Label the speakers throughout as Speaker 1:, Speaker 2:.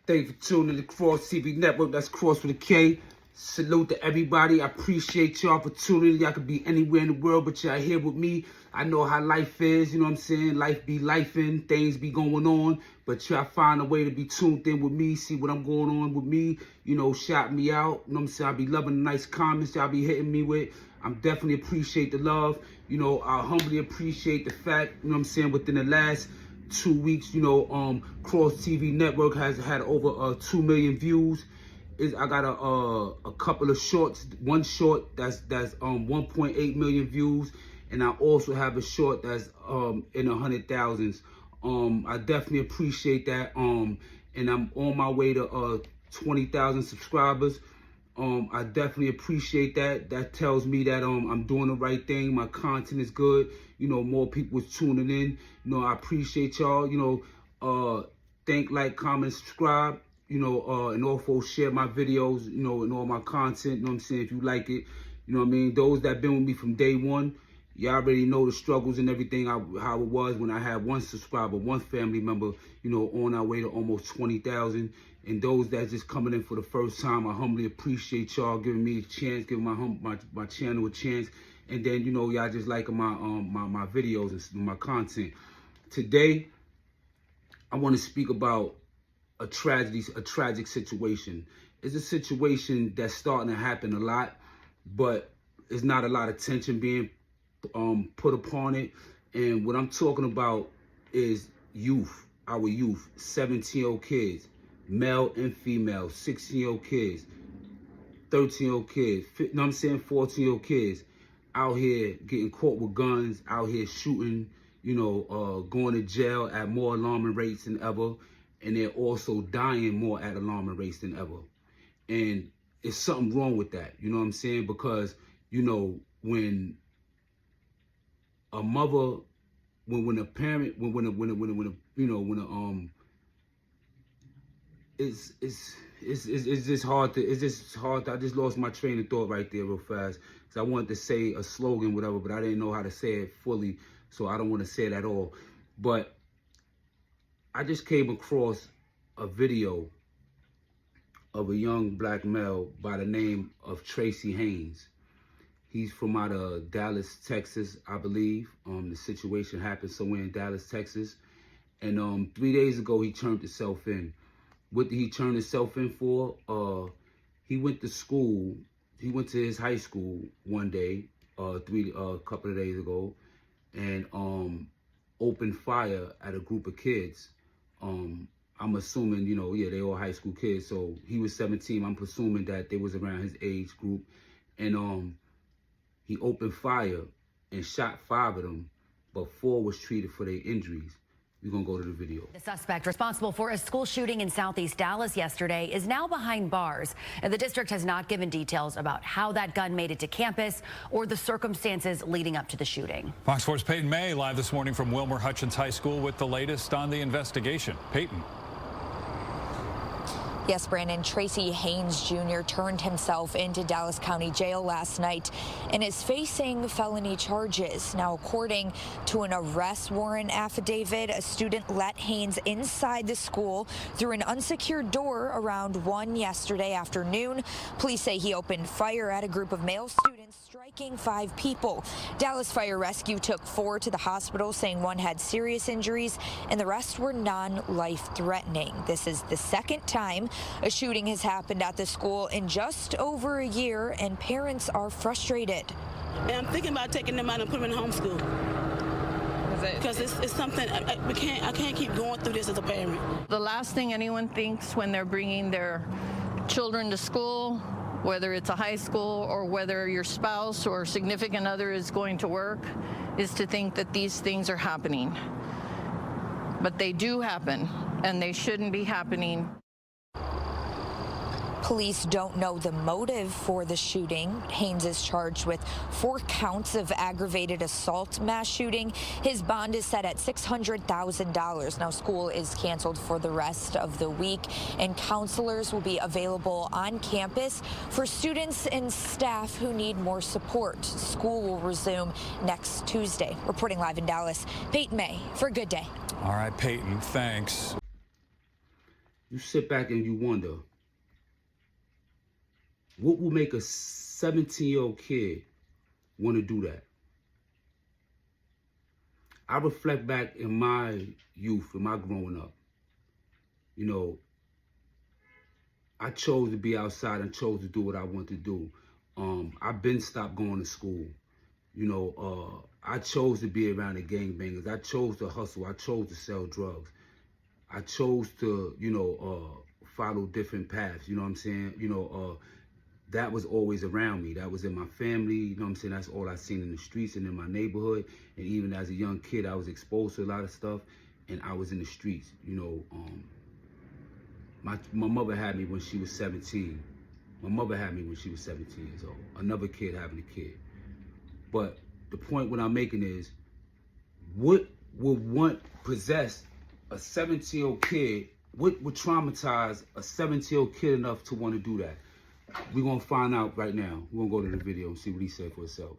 Speaker 1: Thank you for tuning in to Kross TV Network. That's Kross with a K. Salute to everybody. I appreciate y'all for tuning in. Y'all could be anywhere in the world, but y'all here with me. I know how life is, you know what I'm saying? Life be lifing, things be going on, but y'all find a way to be tuned in with me, see what I'm going on with me, you know, shout me out. You know what I'm saying? I be loving the nice comments y'all be hitting me with. I'm definitely appreciate the love. You know, I humbly appreciate the fact, you know what I'm saying, within the last 2 weeks, you know, Kross TV Network has had over 2 million views. I got a couple of shorts. One short that's 1.8 million views, and I also have a short that's in the 100,000s. I definitely appreciate that. And I'm on my way to 20,000 subscribers. I definitely appreciate that. That tells me that I'm doing the right thing. My content is good. You know, more people is tuning in. You know, I appreciate y'all. You know, think, like, comment, subscribe. You know, and also share my videos, you know, and all my content, you know what I'm saying, if you like it. You know what I mean? Those that been with me from day one, y'all already know the struggles and everything, how it was when I had one subscriber, one family member, you know, on our way to almost 20,000. And those that just coming in for the first time, I humbly appreciate y'all giving me a chance, giving my channel a chance. And then, you know, y'all just liking my videos and my content. Today, I want to speak about a tragic situation. It's a situation that's starting to happen a lot, but it's not a lot of attention being put upon it. And what I'm talking about is youth, our youth, 17-year-old kids, male and female, 16-year-old kids, 13-year-old kids, you know what I'm saying, 14-year-old kids out here getting caught with guns, out here shooting, you know, going to jail at more alarming rates than ever. And they're also dying more at alarming rates than ever. And it's something wrong with that, you know what I'm saying? Because, you know, when a mother, when a parent, it's just hard to, I just lost my train of thought right there real fast. Because I wanted to say a slogan, whatever, but I didn't know how to say it fully. So I don't want to say it at all. But I just came across a video of a young black male by the name of Tracy Haynes. He's from out of Dallas, Texas, I believe. The situation happened somewhere in Dallas, Texas. And 3 days ago, he turned himself in. What did he turn himself in for? He went to school. He went to his high school one day, a couple of days ago, and opened fire at a group of kids. I'm assuming, you know, yeah, they all high school kids. So he was 17. I'm presuming that they was around his age group. And he opened fire and shot 5 of them, but 4 was treated for their injuries. We're going to go to the video.
Speaker 2: The suspect responsible for a school shooting in Southeast Dallas yesterday is now behind bars, and the district has not given details about how that gun made it to campus or the circumstances leading up to the shooting.
Speaker 3: Fox 4's Peyton May live this morning from Wilmer Hutchins High School with the latest on the investigation. Peyton.
Speaker 4: Yes, Brandon, Tracy Haynes Jr. turned himself into Dallas County Jail last night and is facing felony charges. Now, according to an arrest warrant affidavit, a student let Haynes inside the school through an unsecured door around 1 yesterday afternoon. Police say he opened fire at a group of male students, striking 5 people. Dallas Fire Rescue took 4 to the hospital, saying 1 had serious injuries and the rest were non-life-threatening. This is the second time a shooting has happened at the school in just over a year, and parents are frustrated.
Speaker 5: And I'm thinking about taking them out and putting them in homeschool. it?
Speaker 6: Because it's something, I can't keep going through this as a parent.
Speaker 5: The last thing anyone thinks when they're bringing their children to school, whether it's a high school or whether your spouse or significant other is going to work, is to think that these things are happening. But they do happen, and they shouldn't be happening.
Speaker 4: Police don't know the motive for the shooting. Haynes is charged with 4 counts of aggravated assault mass shooting. His bond is set at $600,000. Now, school is canceled for the rest of the week, and counselors will be available on campus for students and staff who need more support. School will resume next Tuesday. Reporting live in Dallas, Peyton May for Good Day.
Speaker 3: All right, Peyton, thanks.
Speaker 1: You sit back and you wonder, what will make a 17-year-old kid want to do that? I reflect back in my youth, in my growing up. You know, I chose to be outside and chose to do what I want to do. I've been stopped going to school. You know, I chose to be around the gangbangers. I chose to hustle. I chose to sell drugs. I chose to, you know, follow different paths. You know what I'm saying? You know, that was always around me. That was in my family. You know what I'm saying? That's all I seen in the streets and in my neighborhood. And even as a young kid, I was exposed to a lot of stuff, and I was in the streets. You know, my mother had me when she was 17. My mother had me when she was 17 years old. Another kid having a kid. But the point what I'm making is, what would possess a 17-year-old kid? What would traumatize a 17-year-old kid enough to want to do that? We're going to find out right now. We're going to go to the video and see what he said for himself.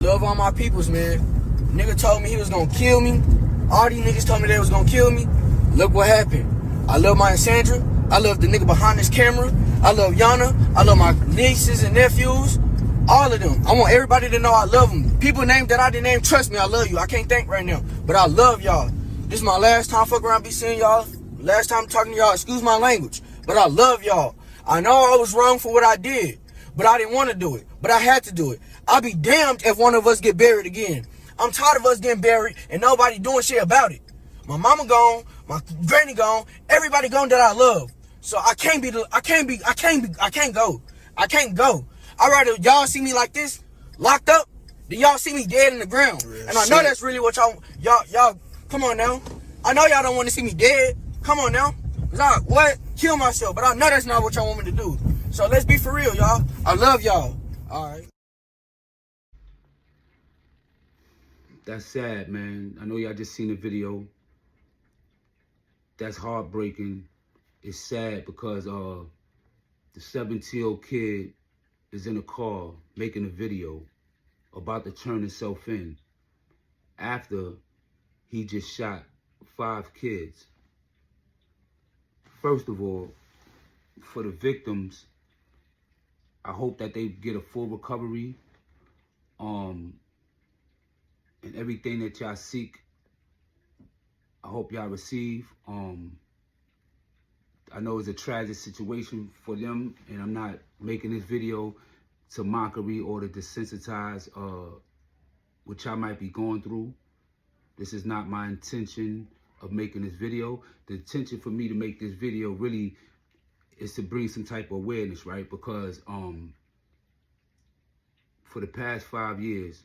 Speaker 7: Love all my peoples, man. Nigga told me he was going to kill me. All these niggas told me they was going to kill me. Look what happened. I love my Sandra. I love the nigga behind this camera. I love Yana. I love my nieces and nephews. All of them. I want everybody to know I love them. People named that I didn't name, trust me, I love you. I can't think right now. But I love y'all. This is my last time fuck around be seeing y'all. Last time talking to y'all. Excuse my language. But I love y'all. I know I was wrong for what I did, but I didn't want to do it. But I had to do it. I'll be damned if one of us get buried again. I'm tired of us getting buried and nobody doing shit about it. My mama gone, my granny gone, everybody gone that I love. So I can't go. I can't go. I'd rather y'all see me like this, locked up, than y'all see me dead in the ground. And I know that's really what y'all, come on now. I know y'all don't want to see me dead. Come on now. Kill myself, but I know that's not what y'all want me to do. So let's be for real, y'all. I love y'all. All right.
Speaker 1: That's sad, man. I know y'all just seen the video. That's heartbreaking. It's sad because the 17-year-old kid is in a car making a video about to turn himself in after he just shot 5 kids. First of all, for the victims, I hope that they get a full recovery, and everything that y'all seek, I hope y'all receive. I know it's a tragic situation for them, and I'm not making this video to mockery or to desensitize what y'all might be going through. This is not my intention of making this video. The intention for me to make this video really is to bring some type of awareness, right? Because for the past 5 years,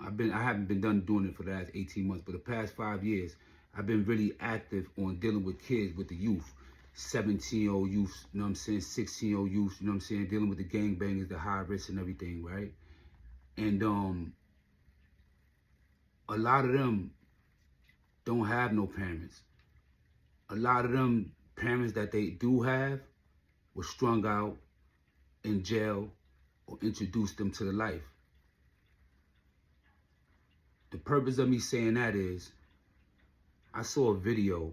Speaker 1: I haven't been done doing it for the last 18 months, but the past 5 years, I've been really active on dealing with kids, with the youth, 17-year-old youth, you know what I'm saying, 16-year-old youth, you know what I'm saying, dealing with the gangbangers, the high risk and everything, right? And a lot of them don't have no parents. A lot of them parents that they do have were strung out in jail or introduced them to the life. The purpose of me saying that is, I saw a video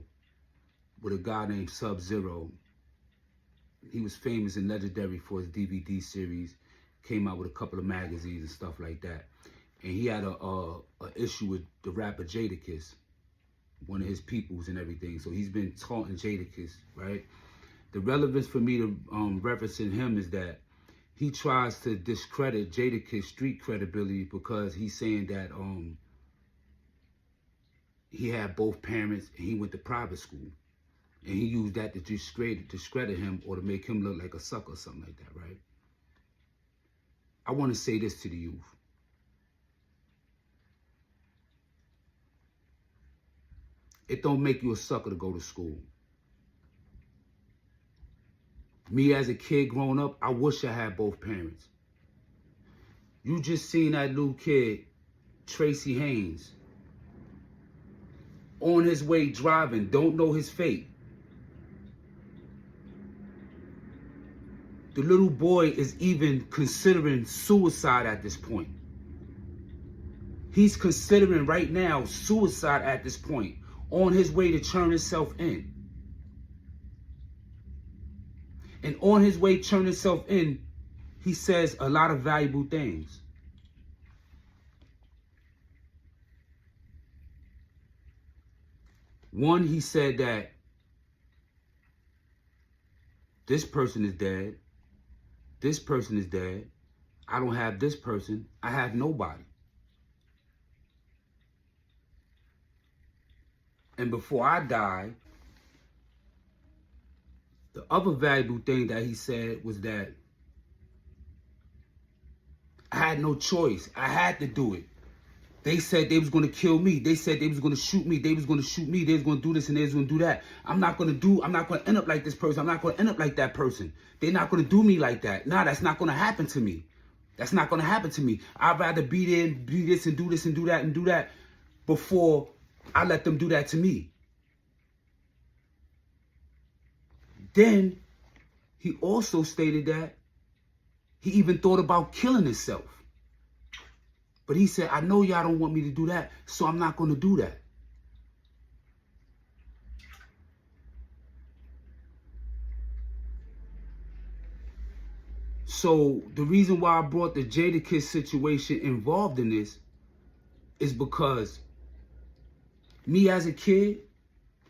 Speaker 1: with a guy named Sub-Zero. He was famous and legendary for his DVD series, came out with a couple of magazines and stuff like that. And he had a issue with the rapper Jadakiss, one of his peoples and everything. So he's been taunting Jadakiss, right? The relevance for me to referencing him is that he tries to discredit Jadakiss' street credibility because he's saying that he had both parents and he went to private school. And he used that to discredit him or to make him look like a sucker or something like that, right? I want to say this to the youth. It don't make you a sucker to go to school. Me as a kid growing up, I wish I had both parents. You just seen that little kid, Tracy Haynes, on his way driving, don't know his fate. The little boy is even considering suicide at this point. He's considering right now suicide at this point, on his way to turn himself in. And on his way to turn himself in, he says a lot of valuable things. One, he said that this person is dead. This person is dead. I don't have this person. I have nobody. And before I die, the other valuable thing that he said was that I had no choice. I had to do it. They said they was going to kill me. They said they was going to shoot me. They was going to shoot me. They was going to do this and they was going to do that. I'm not going to end up like this person. I'm not going to end up like that person. They're not going to do me like that. Nah, that's not going to happen to me. That's not going to happen to me. I'd rather be there and be this and do this and do that and do that before I let them do that to me. Then he also stated that he even thought about killing himself. But he said, I know y'all don't want me to do that, so I'm not going to do that. So the reason why I brought the Jadakiss situation involved in this is because me as a kid,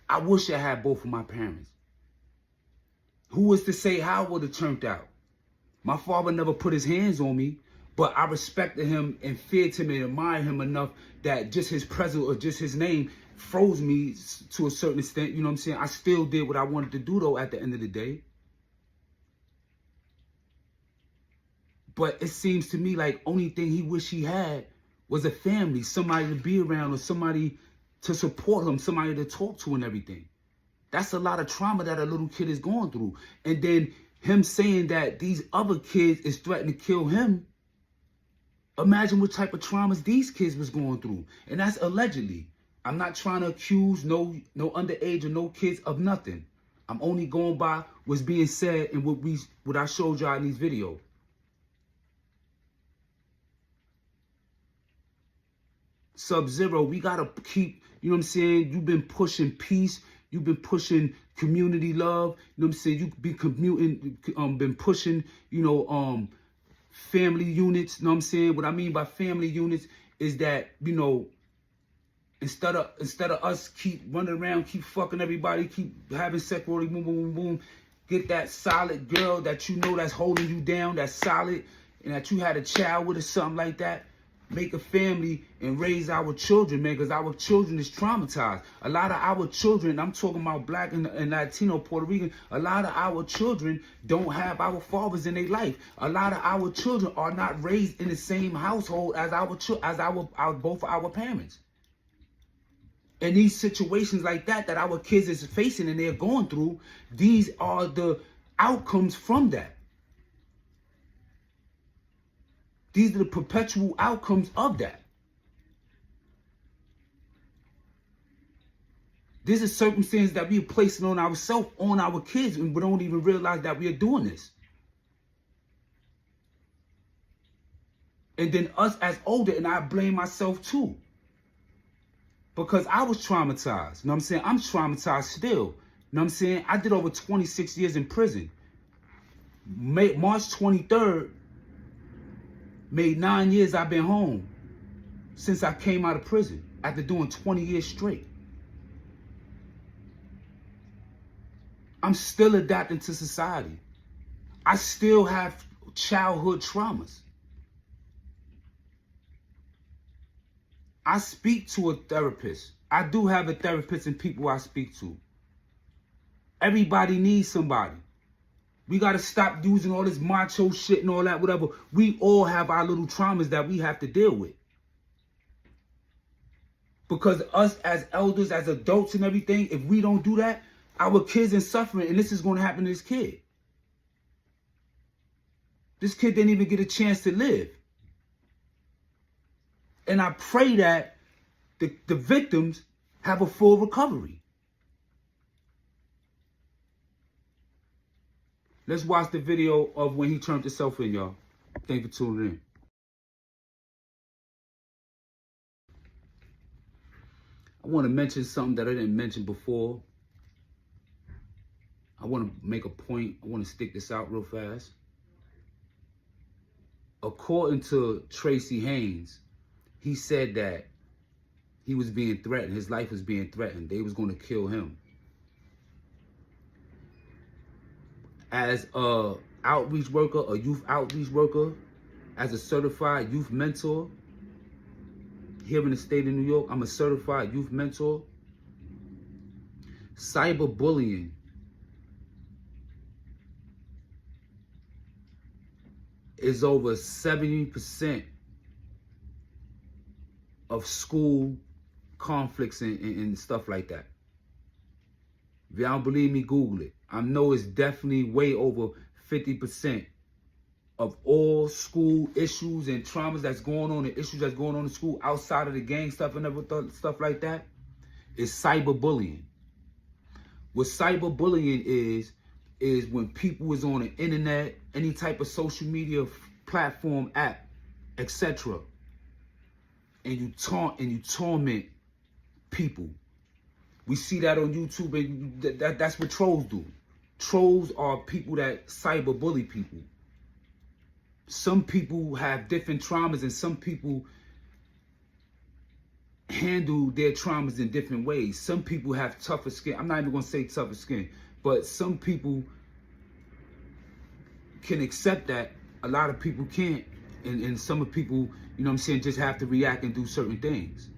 Speaker 1: I wish I had both of my parents. Who was to say how it would have turned out? My father never put his hands on me, but I respected him and feared him and admired him enough that just his presence or just his name froze me to a certain extent. You know what I'm saying? I still did what I wanted to do, though, at the end of the day. But it seems to me like only thing he wished he had was a family, somebody to be around or somebody to support him, somebody to talk to and everything. That's a lot of trauma that a little kid is going through. And then him saying that these other kids is threatening to kill him. Imagine what type of traumas these kids was going through. And that's allegedly. I'm not trying to accuse no underage or no kids of nothing. I'm only going by what's being said and what I showed y'all in these videos. Sub-Zero, we gotta keep, you know what I'm saying? You've been pushing peace. You've been pushing community love. You know what I'm saying? You've been pushing, family units. You know what I'm saying? What I mean by family units is that, instead of us keep running around, keep fucking everybody, keep having sex, boom, boom, boom, boom, get that solid girl that that's holding you down, that's solid, and that you had a child with or something like that. Make a family and raise our children, man, because our children is traumatized. A lot of our children, I'm talking about Black and Latino, Puerto Rican, a lot of our children don't have our fathers in their life. A lot of our children are not raised in the same household as both our parents. And these situations like that our kids is facing and they're going through, these are the outcomes from that. These are the perpetual outcomes of that. These are circumstances that we are placing on ourselves, on our kids, and we don't even realize that we are doing this. And then us as older, and I blame myself too. Because I was traumatized. You know what I'm saying? I'm traumatized still. You know what I'm saying? I did over 26 years in prison. March 23rd, made 9 years I've been home since I came out of prison after doing 20 years straight. I'm still adapting to society. I still have childhood traumas. I speak to a therapist I do have a therapist and people I speak to. Everybody needs somebody. We got to stop using all this macho shit and all that, whatever. We all have our little traumas that we have to deal with. Because us as elders, as adults and everything, if we don't do that, our kids are suffering, and this is going to happen to this kid. This kid didn't even get a chance to live. And I pray that the victims have a full recovery. Let's watch the video of when he turned himself in, y'all. Thank you for tuning in. I want to mention something that I didn't mention before. I want to make a point. I want to stick this out real fast. According to Tracy Haynes, he said that he was being threatened. His life was being threatened. They was going to kill him. As a outreach worker, a youth outreach worker, as a certified youth mentor, here in the state of New York, I'm a certified youth mentor. Cyberbullying is over 70% of school conflicts and stuff like that. If y'all don't believe me, Google it. I know it's definitely way over 50% of all school issues and traumas that's going on and issues that's going on in school outside of the gang stuff and everything, stuff like that, is cyberbullying. What cyberbullying is when people is on the internet, any type of social media platform, app, etc., and you taunt and you torment people. We see that on YouTube, and that's what trolls do. Trolls are people that cyberbully people. Some people have different traumas, and some people handle their traumas in different ways. Some people have tougher skin. I'm not even going to say tougher skin, but some people can accept that. A lot of people can't. And some of people, you know what I'm saying, just have to react and do certain things.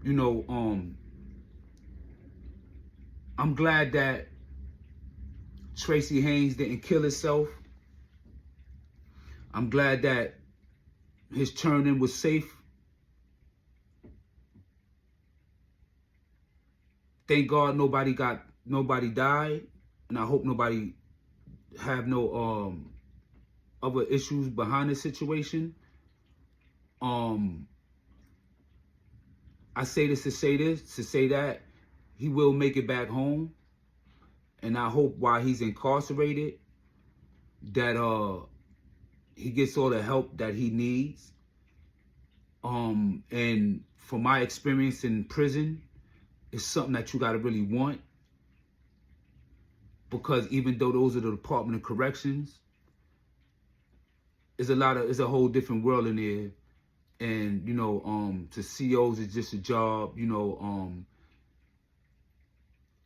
Speaker 1: You know, I'm glad that Tracy Haynes didn't kill himself. I'm glad that his turn-in was safe. Thank God nobody died, and I hope nobody have no other issues behind this situation. I say this to say that he will make it back home, and I hope while he's incarcerated that he gets all the help that he needs. And from my experience in prison, it's something that you gotta really want, because even though those are the Department of Corrections, it's a whole different world in there. And, you know, to COs is just a job, you know.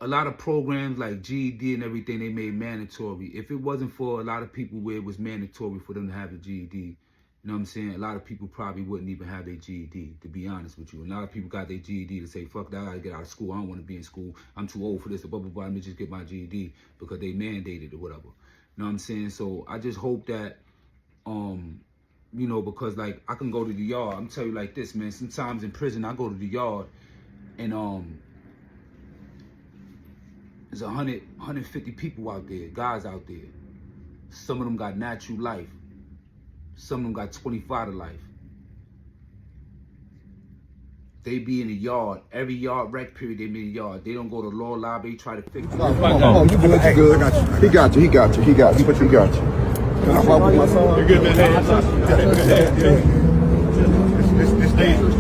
Speaker 1: A lot of programs like GED and everything, they made mandatory. If it wasn't for a lot of people where it was mandatory for them to have a GED, you know what I'm saying? A lot of people probably wouldn't even have their GED, to be honest with you. A lot of people got their GED to say, fuck that, I gotta get out of school. I don't want to be in school. I'm too old for this, blah, blah, blah. Let me just get my GED because they mandated or whatever. You know what I'm saying? So I just hope that, you know, because like I can go to the yard. I'm telling you like this, man. Sometimes in prison, I go to the yard and there's 150 people out there, guys out there. Some of them got natural life. Some of them got 25 to life. They be in the yard. Every yard rec period, they be in the yard. They don't go to law library, try to fix it.
Speaker 8: Oh, you good, you good. He got you. You're good, man. It's dangerous.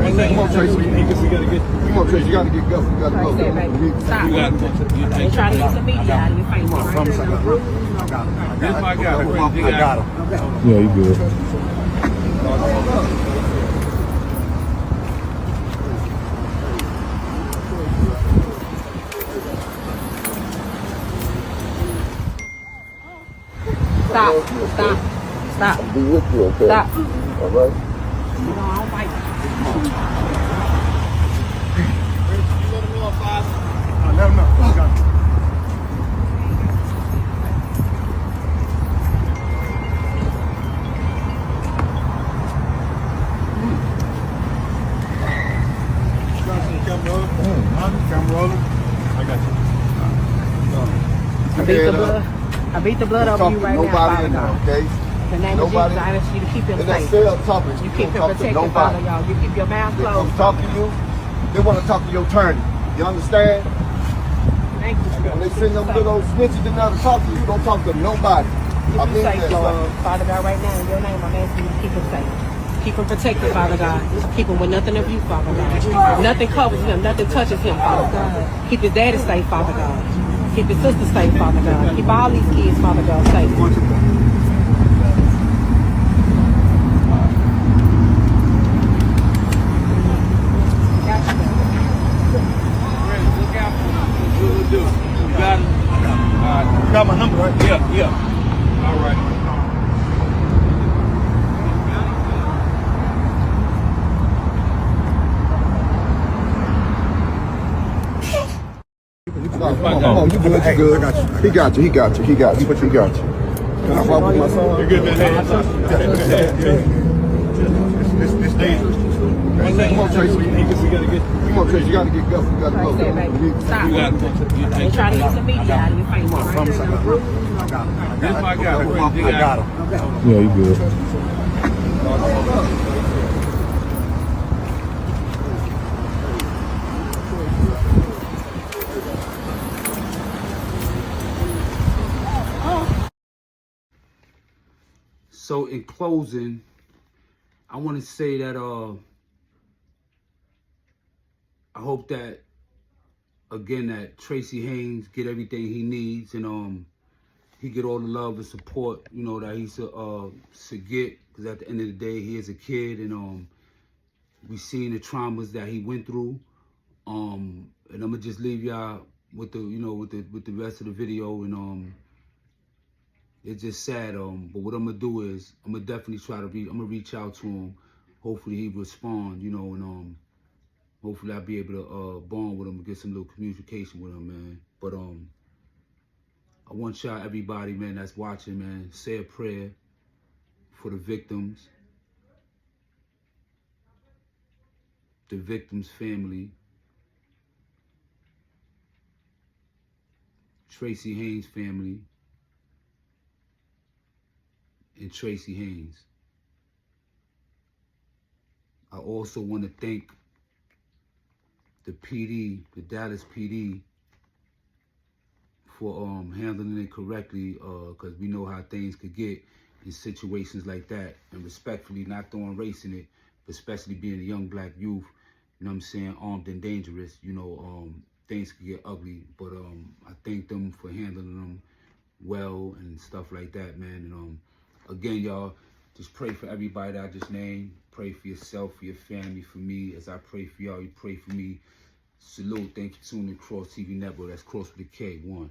Speaker 8: Come on, Tracy. We gotta get. Come on, Tracy. You gotta get going. You gotta go.
Speaker 6: Stop. They try to get some media out of your face.
Speaker 8: Come on, I promise I got him.
Speaker 3: I got him.
Speaker 8: Yeah, you good.
Speaker 6: Stop.
Speaker 8: I'll be with you, okay?
Speaker 6: Stop.
Speaker 8: All right?
Speaker 6: No, I don't fight.
Speaker 8: Let him know. Got it. Camera rolling. I got you.
Speaker 9: I beat the blood over you right now, Father God.
Speaker 8: Okay?
Speaker 9: In the name of Jesus, I ask you to keep him safe. You keep him protected, Father, y'all. You keep your mouth closed.
Speaker 8: They talk to you. They want to talk to your attorney. You understand?
Speaker 9: Thank you.
Speaker 8: When they send them little old snitches in there to talk to you, don't talk to nobody.
Speaker 9: Keep him safe, Lord. Father God, right now, in your name, I'm asking you to keep him safe. Keep him protected, Father God. Keep him with nothing of you, Father God. Nothing covers him. Nothing touches him, Father God. Keep his daddy safe, Father God. Keep his sister safe, Father God. Keep all these kids, Father God, safe.
Speaker 8: You got my number, right? Yeah. All right. Oh, you good, you good. I got you. He got you. Can I walk with my son? You're good, man. It's dangerous. Come on, Tracy. Come on, Tracy. You gotta get go. You gotta go.
Speaker 9: Stop. They try to get some media out of your face.
Speaker 8: Come on, promise I got him. I got him.
Speaker 10: Yeah, you good.
Speaker 1: So in closing, I want to say that I hope that again that Tracy Haynes get everything he needs and he get all the love and support, you know, that he should get, because at the end of the day he is a kid and we seen the traumas that he went through. And I'm gonna just leave y'all with the with the rest of the video and it's just sad, but what I'm gonna do is I'm gonna definitely try to I'm gonna reach out to him. Hopefully he respond, you know, and hopefully I'll be able to bond with him and get some little communication with him, man. But I want y'all, everybody, man, that's watching, man, say a prayer for the victims family, Tracy Haynes family, and Tracy Haynes. I also want to thank the PD, the Dallas PD, for handling it correctly, because we know how things could get in situations like that, and respectfully, not throwing race in it, but especially being a young black youth, you know what I'm saying, armed and dangerous, you know, things could get ugly, but I thank them for handling them well and stuff like that, man. And again, y'all, just pray for everybody that I just named. Pray for yourself, for your family, for me. As I pray for y'all, you pray for me. Salute. Thank you for tuning in Kross TV Network. That's Kross with a K. 1.